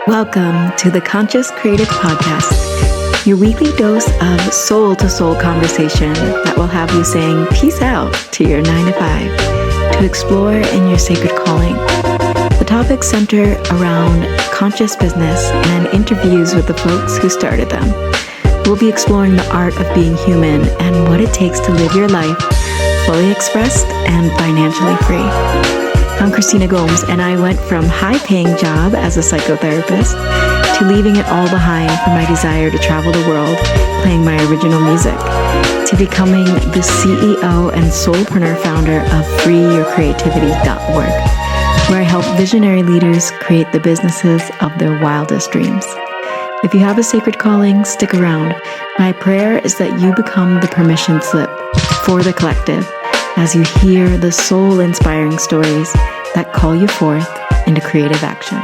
Welcome to the Conscious Creative Podcast, your weekly dose of soul-to-soul conversation that will have you saying peace out to your 9 to 5 to explore in your sacred calling. The topics center around conscious business and interviews with the folks who started them. We'll be exploring the art of being human and what it takes to live your life fully expressed and financially free. I'm Christina Gomes, and I went from high-paying job as a psychotherapist to leaving it all behind for my desire to travel the world playing my original music, to becoming the CEO and soulpreneur founder of freeyourcreativity.org, where I help visionary leaders create the businesses of their wildest dreams. If you have a sacred calling, stick around. My prayer is that you become the permission slip for the collective as you hear the soul-inspiring stories that call you forth into creative action.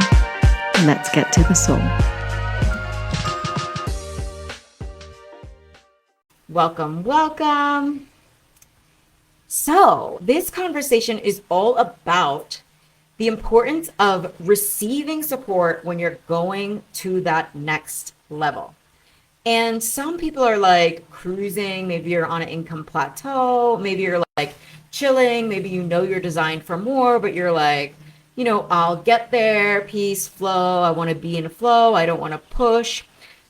Let's get to the soul. Welcome. So, this conversation is all about the importance of receiving support when you're going to that next level. And some people are like cruising, maybe you're on an income plateau, maybe you're like chilling, maybe you know you're designed for more, but you're like, I'll get there, peace, flow, I want to be in flow, I don't want to push.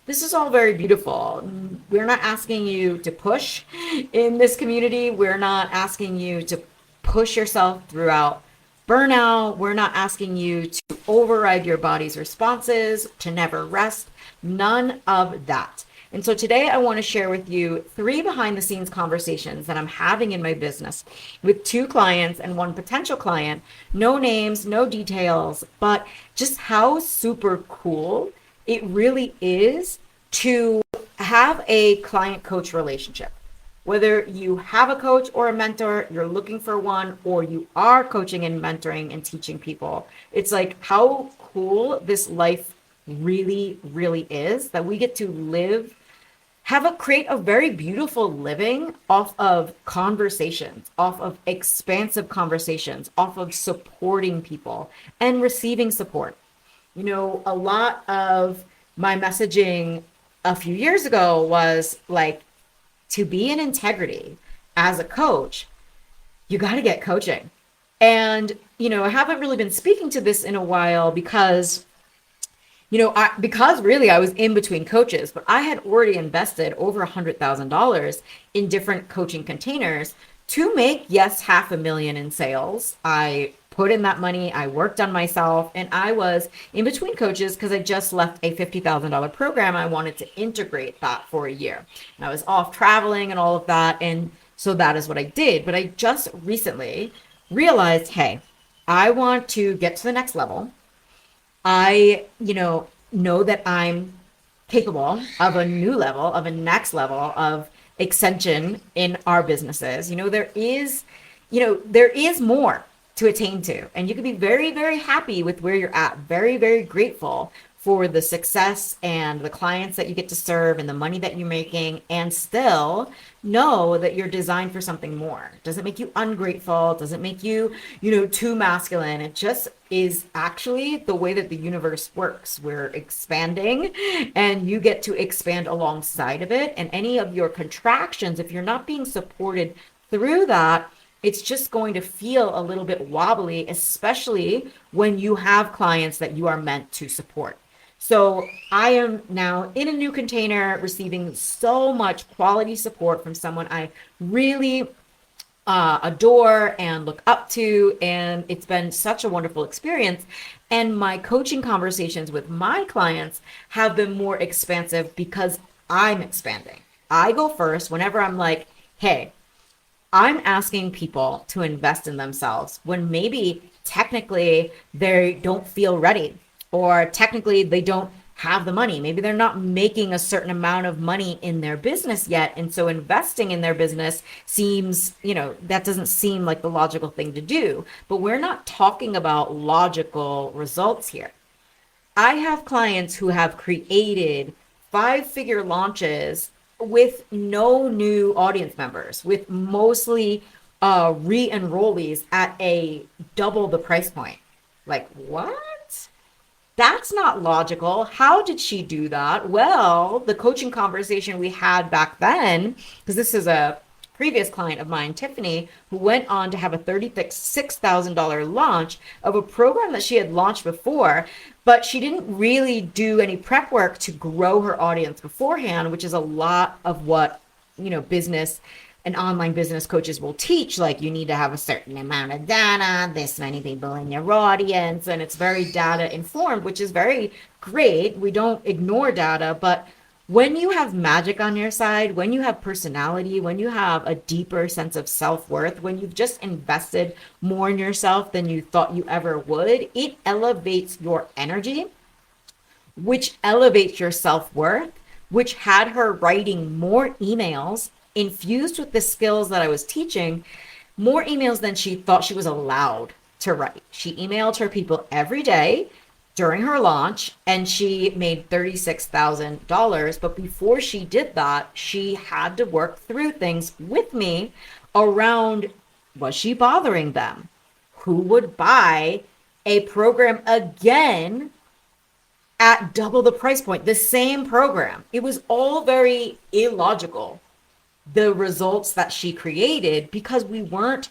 This is all very beautiful. We're not asking you to push in this community. We're not asking you to push yourself throughout burnout. We're not asking you to override your body's responses, to never rest, none of that. And so today I want to share with you 3 behind the scenes conversations that I'm having in my business with 2 clients and 1 potential client. No names, no details, but just how super cool it really is to have a client-coach relationship. Whether you have a coach or a mentor, you're looking for one, or you are coaching and mentoring and teaching people, it's like how cool this life really, really is that we get to live, create a very beautiful living off of conversations, off of expansive conversations, off of supporting people and receiving support. A lot of my messaging a few years ago was like, to be in integrity as a coach, you got to get coaching. And, I haven't really been speaking to this in a while because really I was in between coaches, but I had already invested over $100,000 in different coaching containers to make, $500,000 in sales. I put in that money, I worked on myself, and I was in between coaches because I just left a $50,000 program. I wanted to integrate that for a year. And I was off traveling and all of that. And so that is what I did. But I just recently realized, hey, I want to get to the next level. I, know that I'm capable of a new level, of a next level of extension in our businesses. There is more to attain to, and you can be very, very happy with where you're at. Very, very grateful for the success and the clients that you get to serve and the money that you're making, and still know that you're designed for something more. It doesn't make you ungrateful. It doesn't make you, too masculine. It just is actually the way that the universe works. We're expanding and you get to expand alongside of it. And any of your contractions, if you're not being supported through that, it's just going to feel a little bit wobbly, especially when you have clients that you are meant to support. So I am now in a new container, receiving so much quality support from someone I really adore and look up to. And it's been such a wonderful experience. And my coaching conversations with my clients have been more expansive because I'm expanding. I go first whenever I'm like, hey, I'm asking people to invest in themselves when maybe technically they don't feel ready, or technically they don't have the money. Maybe they're not making a certain amount of money in their business yet. And so investing in their business seems, that doesn't seem like the logical thing to do. But we're not talking about logical results here. I have clients who have created 5-figure launches with no new audience members, with mostly re-enrollees at a double the price point. Like, what? That's not logical. How did she do that? Well, the coaching conversation we had back then, because this is a previous client of mine, Tiffany, who went on to have a $36,000 launch of a program that she had launched before, but she didn't really do any prep work to grow her audience beforehand, which is a lot of what, business and online business coaches will teach. Like, you need to have a certain amount of data, this many people in your audience, and it's very data informed, which is very great. We don't ignore data, but when you have magic on your side, when you have personality, when you have a deeper sense of self-worth, when you've just invested more in yourself than you thought you ever would, it elevates your energy, which elevates your self-worth, which had her writing more emails infused with the skills that I was teaching, more emails than she thought she was allowed to write. She emailed her people every day during her launch, and she made $36,000. But before she did that, she had to work through things with me around, was she bothering them? Who would buy a program again at double the price point, the same program? It was all very illogical, the results that she created, because we weren't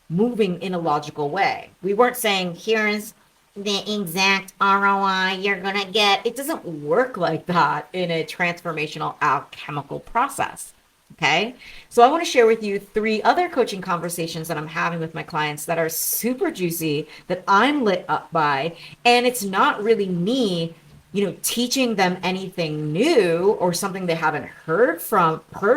moving in a logical way. We weren't saying, here's the exact ROI you're going to get. It doesn't work like that in a transformational alchemical process. Okay. So I want to share with you 3 other coaching conversations that I'm having with my clients that are super juicy, that I'm lit up by. And it's not really me teaching them anything new or something they haven't heard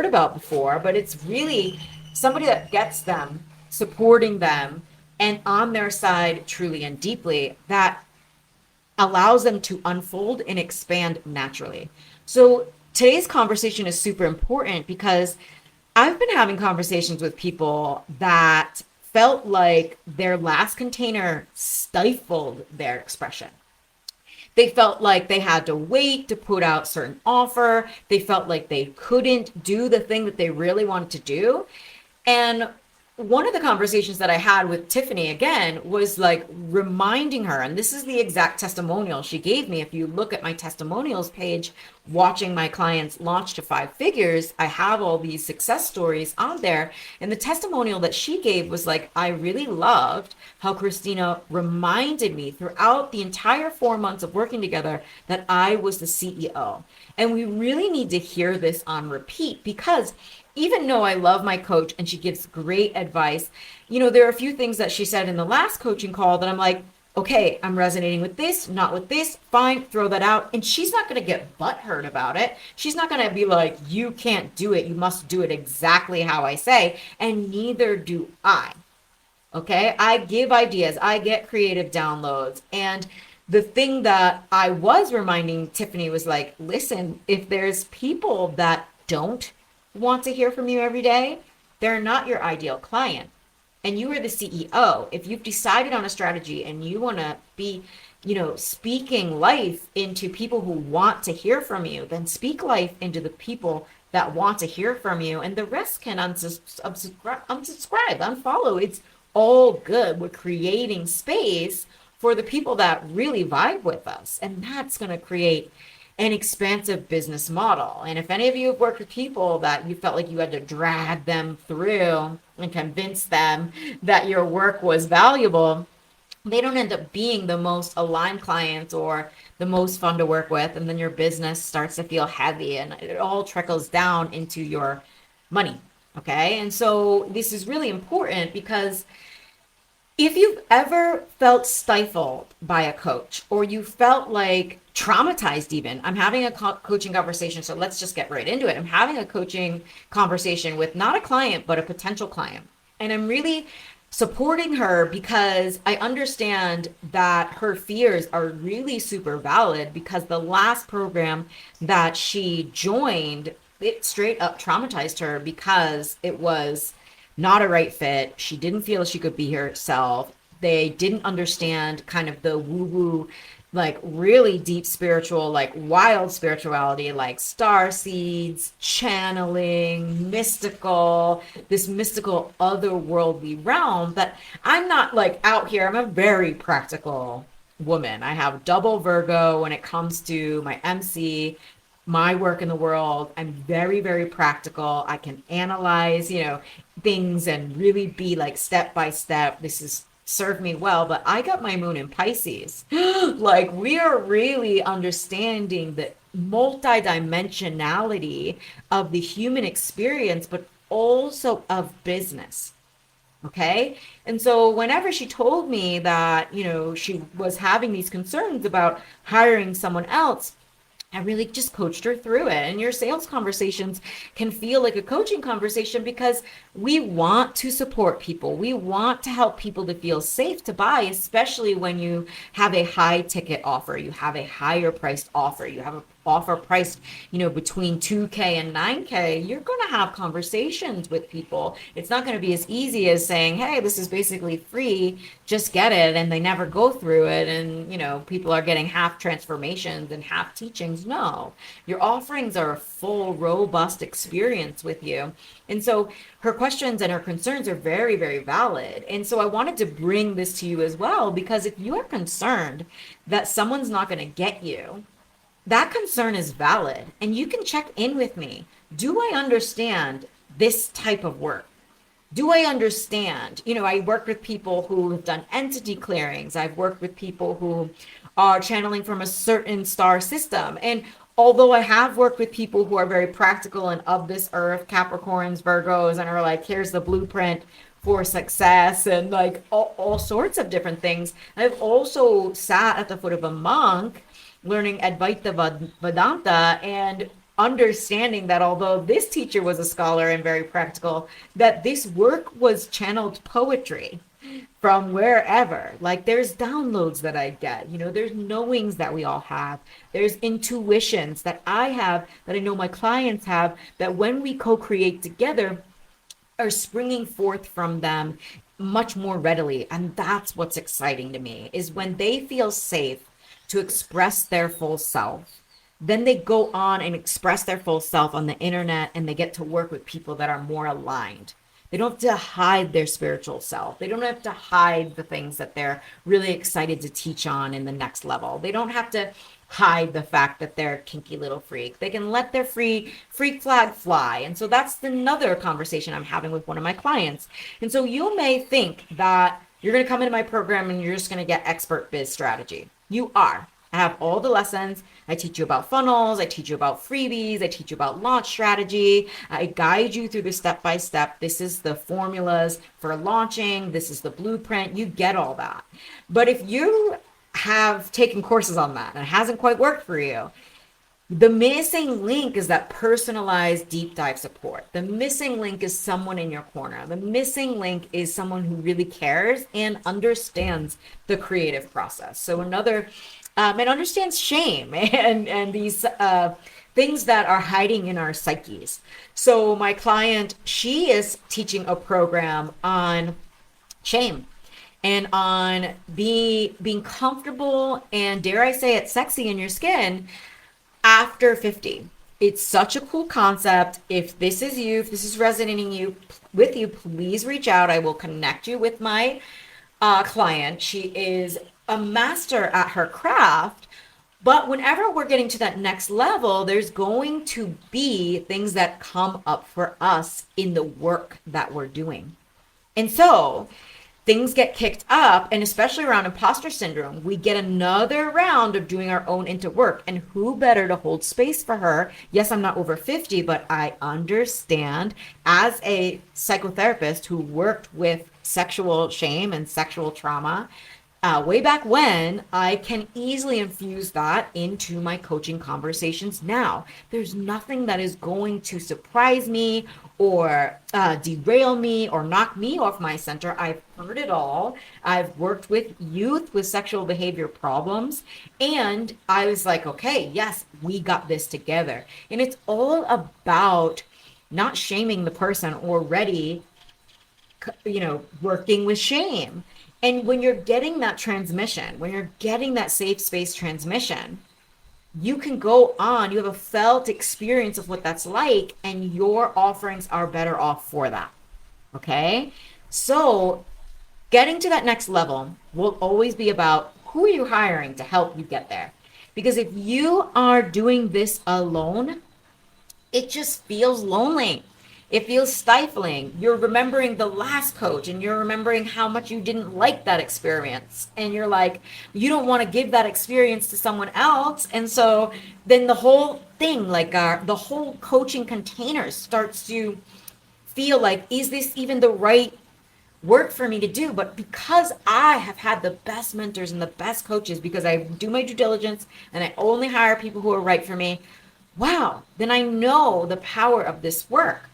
about before, but it's really somebody that gets them, supporting them, and on their side truly and deeply, that allows them to unfold and expand naturally. So today's conversation is super important because I've been having conversations with people that felt like their last container stifled their expression. They felt like they had to wait to put out certain offer. They felt like they couldn't do the thing that they really wanted to do. And one of the conversations that I had with Tiffany again was like reminding her, and this is the exact testimonial she gave me. If you look at my testimonials page, watching my clients launch to 5 figures, I have all these success stories on there. And the testimonial that she gave was like, I really loved how Christina reminded me throughout the entire 4 months of working together that I was the CEO. And we really need to hear this on repeat, because even though I love my coach and she gives great advice, there are a few things that she said in the last coaching call that I'm like, okay, I'm resonating with this, not with this, fine, throw that out. And she's not going to get butthurt about it. She's not going to be like, you can't do it. You must do it exactly how I say. And neither do I. Okay, I give ideas, I get creative downloads. And the thing that I was reminding Tiffany was like, listen, if there's people that don't want to hear from you every day, they're not your ideal client. And you are the CEO. If you've decided on a strategy and you want to be, speaking life into people who want to hear from you, then speak life into the people that want to hear from you. And the rest can unsubscribe, unfollow. It's all good. We're creating space for the people that really vibe with us. And that's going to create an expansive business model. And if any of you have worked with people that you felt like you had to drag them through and convince them that your work was valuable, they don't end up being the most aligned clients or the most fun to work with. And then your business starts to feel heavy and it all trickles down into your money. Okay. And so this is really important, because if you've ever felt stifled by a coach, or you felt like traumatized even, I'm having a coaching conversation, so let's just get right into it. I'm having a coaching conversation with not a client, but a potential client. And I'm really supporting her because I understand that her fears are really super valid, because the last program that she joined, it straight up traumatized her because it was not a right fit. She didn't feel she could be herself. They didn't understand kind of the woo-woo, like really deep spiritual, like wild spirituality, like star seeds, channeling, mystical, this mystical otherworldly realm that I'm not like out here. I'm a very practical woman. I have double Virgo when it comes to my MC, my work in the world. I'm very, very practical. I can analyze, things and really be like step by step. This is served me well, but I got my moon in Pisces. Like we are really understanding the multidimensionality of the human experience, but also of business. Okay. And so whenever she told me that, she was having these concerns about hiring someone else, I really just coached her through it. And your sales conversations can feel like a coaching conversation because we want to support people. We want to help people to feel safe to buy, especially when you have a high ticket offer, you have a higher priced offer, you have an offer priced, between 2K and 9K. You're going to have conversations with people. It's not going to be as easy as saying, hey, this is basically free, just get it. And they never go through it. And, people are getting half transformations and half teachings. No, your offerings are a full, robust experience with you. And so her questions and her concerns are very, very valid. And so I wanted to bring this to you as well, because if you are concerned that someone's not going to get you, that concern is valid. And you can check in with me. Do I understand this type of work? Do I understand? I work with people who have done entity clearings. I've worked with people who are channeling from a certain star system. And although I have worked with people who are very practical and of this earth, Capricorns, Virgos, and are like, here's the blueprint for success and like all sorts of different things, I've also sat at the foot of a monk learning Advaita Vedanta and understanding that although this teacher was a scholar and very practical, that this work was channeled poetry from wherever. Like there's downloads that I get, there's knowings that we all have. There's intuitions that I have, that I know my clients have, that when we co-create together are springing forth from them much more readily. And that's what's exciting to me, is when they feel safe to express their full self, then they go on and express their full self on the internet, and they get to work with people that are more aligned. They don't have to hide their spiritual self. They don't have to hide the things that they're really excited to teach on in the next level. They don't have to hide the fact that they're a kinky little freak. They can let their freak flag fly. And so that's another conversation I'm having with one of my clients. And so you may think that you're going to come into my program and you're just going to get expert biz strategy. You are. I have all the lessons. I teach you about funnels. I teach you about freebies. I teach you about launch strategy. I guide you through the step-by-step. This is the formulas for launching. This is the blueprint. You get all that. But if you have taken courses on that and it hasn't quite worked for you, the missing link is that personalized deep dive support. The missing link is someone in your corner. The missing link is someone who really cares and understands the creative process. So and understands shame and these things that are hiding in our psyches. So my client, she is teaching a program on shame and on being comfortable and, dare I say it, sexy in your skin after 50. It's such a cool concept. If this is you, if this is resonating with you, please reach out. I will connect you with my client. She is a master at her craft, but whenever we're getting to that next level, there's going to be things that come up for us in the work that we're doing. And so things get kicked up, and especially around imposter syndrome, we get another round of doing our own into work. And who better to hold space for her? Yes, I'm not over 50, but I understand as a psychotherapist who worked with sexual shame and sexual trauma way back when, I can easily infuse that into my coaching conversations now. There's nothing that is going to surprise me or derail me or knock me off my center. I've heard it all. I've worked with youth with sexual behavior problems, and I was like, okay, yes, we got this together. And it's all about not shaming the person already, working with shame. And when you're getting that transmission, when you're getting that safe space transmission, you can go on, you have a felt experience of what that's like, and your offerings are better off for that. Okay? So getting to that next level will always be about Who are you hiring to help you get there? Because if you are doing this alone, it just feels lonely. It feels stifling. You're remembering the last coach and you're remembering how much you didn't like that experience. And you're like, you don't want to give that experience to someone else. And so then the whole thing, like the whole coaching container starts to feel like, is this even the right work for me to do? But because I have had the best mentors and the best coaches, because I do my due diligence and I only hire people who are right for me, wow, then I know the power of this work.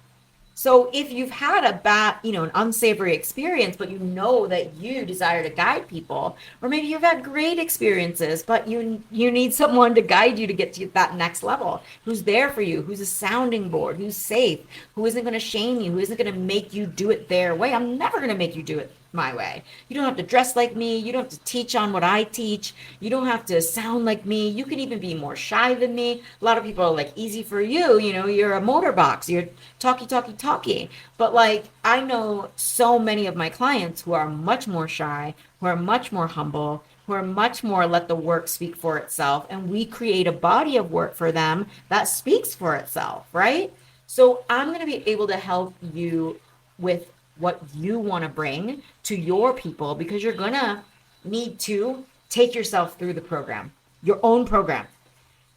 So if you've had a bad, an unsavory experience, but you know that you desire to guide people, or maybe you've had great experiences, but you need someone to guide you to get to that next level, who's there for you, who's a sounding board, who's safe, who isn't going to shame you, who isn't going to make you do it their way. I'm never going to make you do it my way. You don't have to dress like me. You don't have to teach on what I teach. You don't have to sound like me. You can even be more shy than me. A lot of people are like, easy for you. You're a motor box. You're talky. But like, I know so many of my clients who are much more shy, who are much more humble, who are much more let the work speak for itself. And we create a body of work for them that speaks for itself, right? So I'm going to be able to help you with what you want to bring to your people, because you're going to need to take yourself through the program, your own program.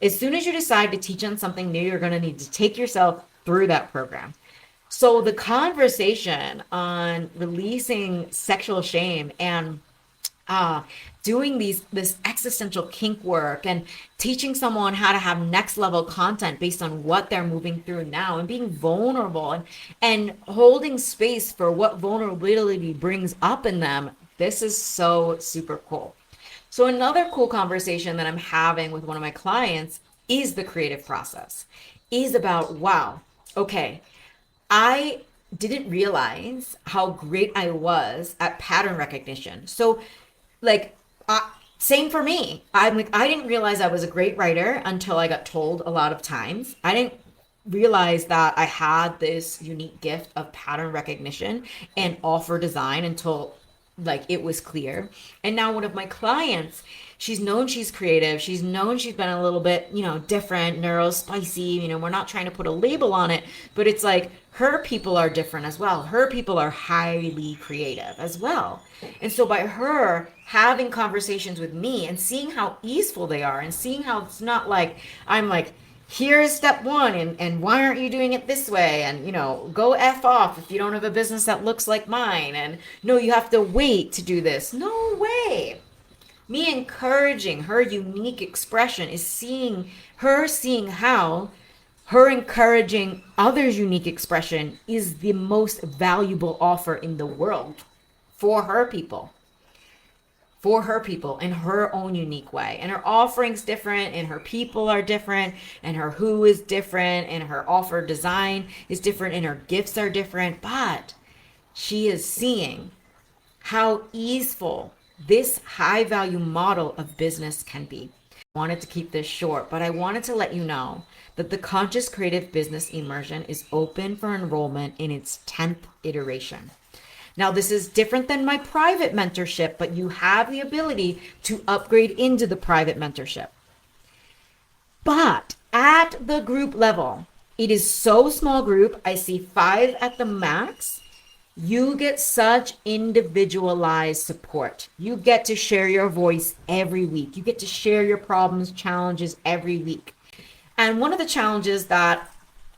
As soon as you decide to teach on something new, you're going to need to take yourself through that program. So the conversation on releasing sexual shame and doing this existential kink work and teaching someone how to have next level content based on what they're moving through now, and being vulnerable and holding space for what vulnerability brings up in them. This is so super cool. So another cool conversation that I'm having with one of my clients is the creative process, is about, wow, okay, I didn't realize how great I was at pattern recognition. So like, same for me. I'm like, I didn't realize I was a great writer until I got told a lot of times. I didn't realize that I had this unique gift of pattern recognition and offer design until like it was clear. And now one of my clients, she's known she's creative. She's known she's been a little bit, different, spicy. We're not trying to put a label on it, but it's like her people are different as well. Her people are highly creative as well. And so by her having conversations with me and seeing how easeful they are, and seeing how it's not like I'm like, here's step one, and why aren't you doing it this way? And, go F off if you don't have a business that looks like mine. And no, you have to wait to do this. No way. Me encouraging her unique expression is seeing how her encouraging others' unique expression is the most valuable offer in the world for her people. In her own unique way. And her offering's different, and her people are different, and her who is different, and her offer design is different, and her gifts are different. But she is seeing how easeful this high value model of business can be. I wanted to keep this short, but I wanted to let you know that the Conscious Creative Business Immersion is open for enrollment in its 10th iteration. Now, this is different than my private mentorship, but you have the ability to upgrade into the private mentorship. But at the group level, it is so small group. I see 5 at the max. You get such individualized support. You get to share your voice every week. You get to share your problems, challenges every week. And one of the challenges that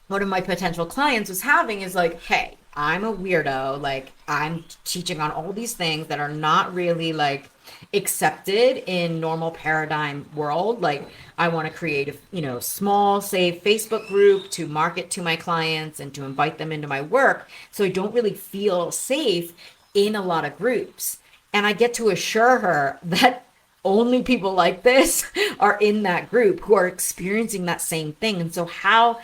one of my potential clients was having is like, hey, I'm a weirdo. Like, I'm teaching on all these things that are not really like accepted in normal paradigm world. Like, I want to create a, small, safe Facebook group to market to my clients and to invite them into my work. So I don't really feel safe in a lot of groups. And I get to assure her that only people like this are in that group who are experiencing that same thing. And so how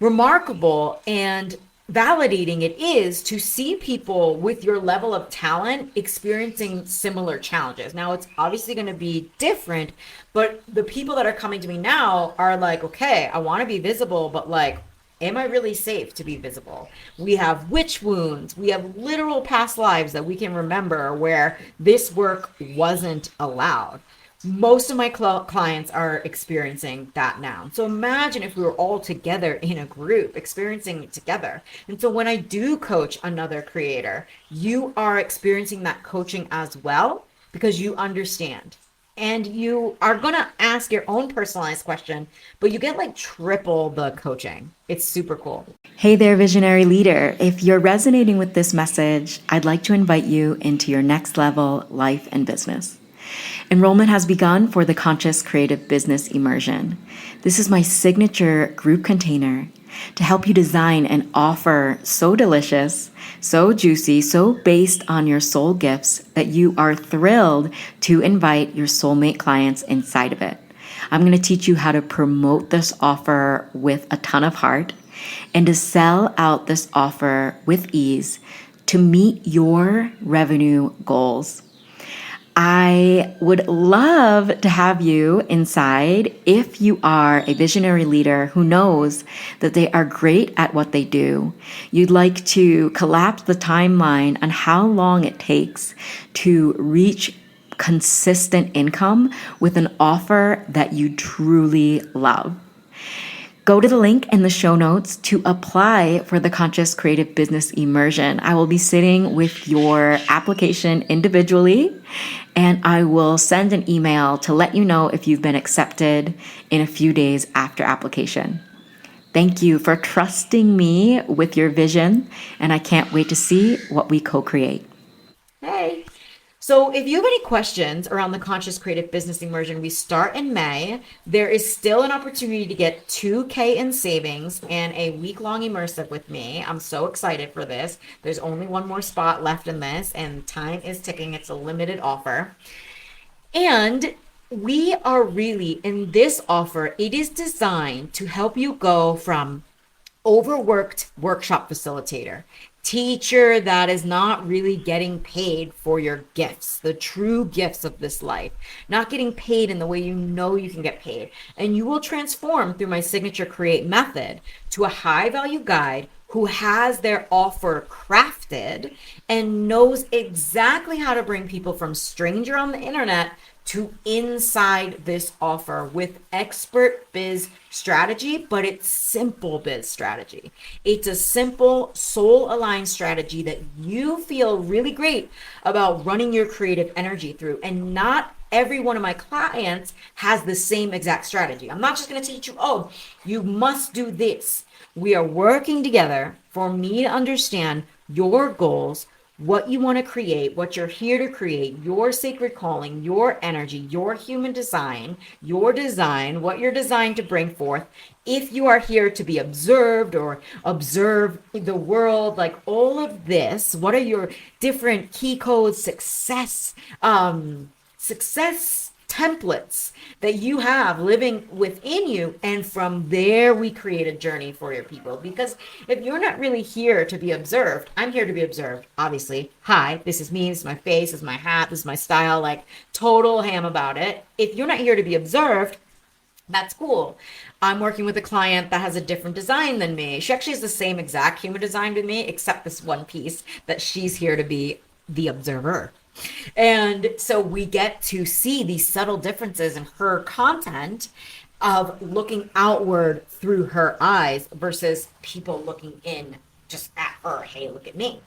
remarkable and validating it is to see people with your level of talent experiencing similar challenges. Now, it's obviously going to be different, but the people that are coming to me now are like, okay, I want to be visible, but like, Am I really safe to be visible? We have witch wounds. We have literal past lives that we can remember where this work wasn't allowed. Most of my clients are experiencing that now. So imagine if we were all together in a group experiencing it together. And so when I do coach another creator, you are experiencing that coaching as well because you understand. And you are going to ask your own personalized question, but you get like triple the coaching. It's super cool. Hey there, visionary leader. If you're resonating with this message, I'd like to invite you into your next level life and business. Enrollment has begun for the Conscious Creative Business Immersion. This is my signature group container to help you design an offer so delicious, so juicy, so based on your soul gifts that you are thrilled to invite your soulmate clients inside of it. I'm going to teach you how to promote this offer with a ton of heart and to sell out this offer with ease to meet your revenue goals. I would love to have you inside if you are a visionary leader who knows that they are great at what they do. You'd like to collapse the timeline on how long it takes to reach consistent income with an offer that you truly love. Go to the link in the show notes to apply for the Conscious Creative Business Immersion. I will be sitting with your application individually, and I will send an email to let you know if you've been accepted in a few days after application. Thank you for trusting me with your vision, and I can't wait to see what we co-create. Hey. So if you have any questions around the Conscious Creative Business Immersion, we start in May. There is still an opportunity to get $2,000 in savings and a week-long immersive with me. I'm so excited for this. There's only one more spot left in this, and time is ticking. It's a limited offer. And we are really, in this offer, it is designed to help you go from overworked workshop facilitator, teacher that is not really getting paid for your gifts, the true gifts of this life, not getting paid in the way you know you can get paid. And you will transform through my signature create method to a high value guide who has their offer crafted and knows exactly how to bring people from stranger on the internet to inside this offer with expert biz strategy, but it's simple biz strategy. It's a simple soul aligned strategy that you feel really great about running your creative energy through. And not every one of my clients has the same exact strategy. I'm not just going to teach you, oh, you must do this. We are working together for me to understand your goals, what you want to create, what you're here to create, your sacred calling, your energy, your human design, your design, what you're designed to bring forth. If you are here to be observed or observe the world, like all of this, what are your different key codes, success templates that you have living within you, and from there we create a journey for your people. Because if you're not really here to be observed, I'm here to be observed, obviously. Hi, this is me, this is my face, this is my hat, this is my style, like total ham about it. If you're not here to be observed, that's cool. I'm working with a client that has a different design than me. She actually has the same exact human design with me, except this one piece that she's here to be the observer. And so we get to see these subtle differences in her content of looking outward through her eyes versus people looking in just at her. Hey, look at me.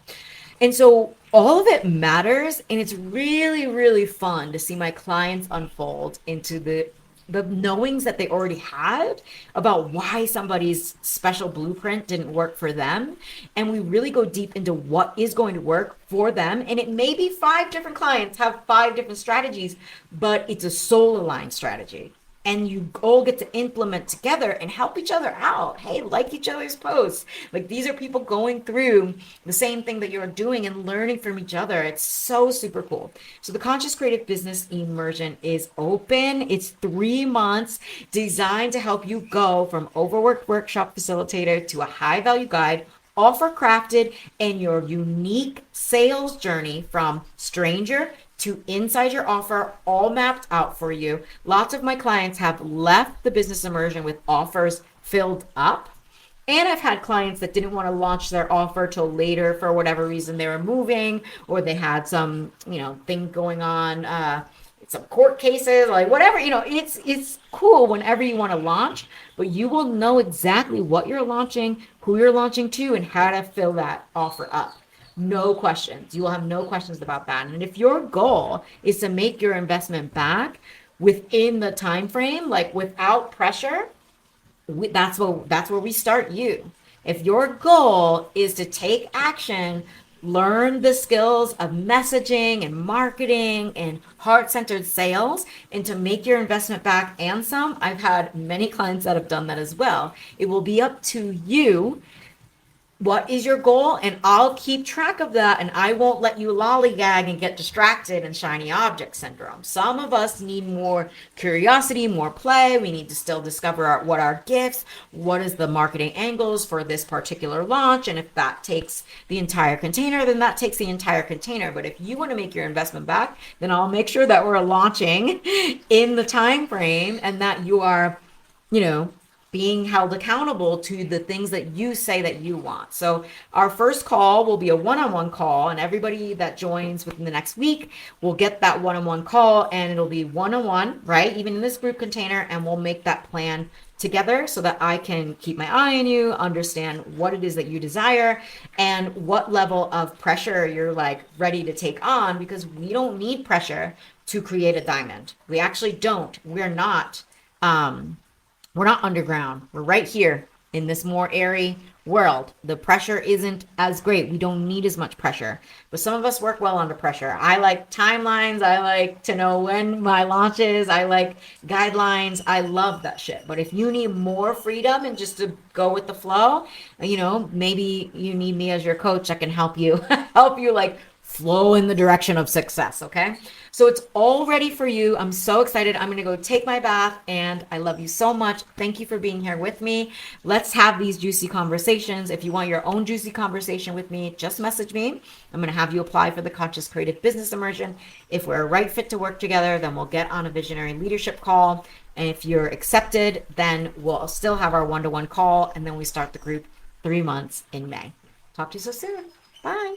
And so all of it matters. And it's really, really fun to see my clients unfold into the knowings that they already had about why somebody's special blueprint didn't work for them. And we really go deep into what is going to work for them. And it may be 5 different clients have 5 different strategies, but it's a soul aligned strategy. And you all get to implement together and help each other out. Hey, like each other's posts. Like these are people going through the same thing that you're doing and learning from each other. It's so super cool. So the Conscious Creative Business Immersion is open. It's 3 months designed to help you go from overworked workshop facilitator to a high value guide, offer crafted, and your unique sales journey from stranger to inside your offer, all mapped out for you. Lots of my clients have left the business immersion with offers filled up. And I've had clients that didn't want to launch their offer till later for whatever reason. They were moving, or they had some, thing going on, some court cases, like whatever, it's cool whenever you want to launch, but you will know exactly what you're launching, who you're launching to, and how to fill that offer up. No questions. You will have no questions about that. And if your goal is to make your investment back within the time frame, like without pressure, that's where we start you. If your goal is to take action, learn the skills of messaging and marketing and heart-centered sales, and to make your investment back and some, I've had many clients that have done that as well. It will be up to you. What is your goal? And I'll keep track of that, and I won't let you lollygag and get distracted in shiny object syndrome. Some of us need more curiosity, more play. We need to still discover what our gifts, what is the marketing angles for this particular launch. And if that takes the entire container, then that takes the entire container. But if you want to make your investment back, then I'll make sure that we're launching in the time frame, and that you are, being held accountable to the things that you say that you want. So our first call will be a one-on-one call, and everybody that joins within the next week will get that one-on-one call, and it'll be one-on-one, right? Even in this group container, and we'll make that plan together so that I can keep my eye on you, understand what it is that you desire, and what level of pressure you're like ready to take on, because we don't need pressure to create a diamond. We actually don't. We're not underground. We're right here in this more airy world. The pressure isn't as great. We don't need as much pressure. But some of us work well under pressure. I like timelines. I like to know when my launch is. I like guidelines. I love that shit. But if you need more freedom and just to go with the flow, maybe you need me as your coach. I can help you like flow in the direction of success. Okay. So it's all ready for you. I'm so excited. I'm going to go take my bath, and I love you so much. Thank you for being here with me. Let's have these juicy conversations. If you want your own juicy conversation with me, just message me. I'm going to have you apply for the Conscious Creative Business Immersion. If we're a right fit to work together, then we'll get on a visionary leadership call. And if you're accepted, then we'll still have our one-to-one call, and then we start the group 3 months in May. Talk to you so soon. Bye.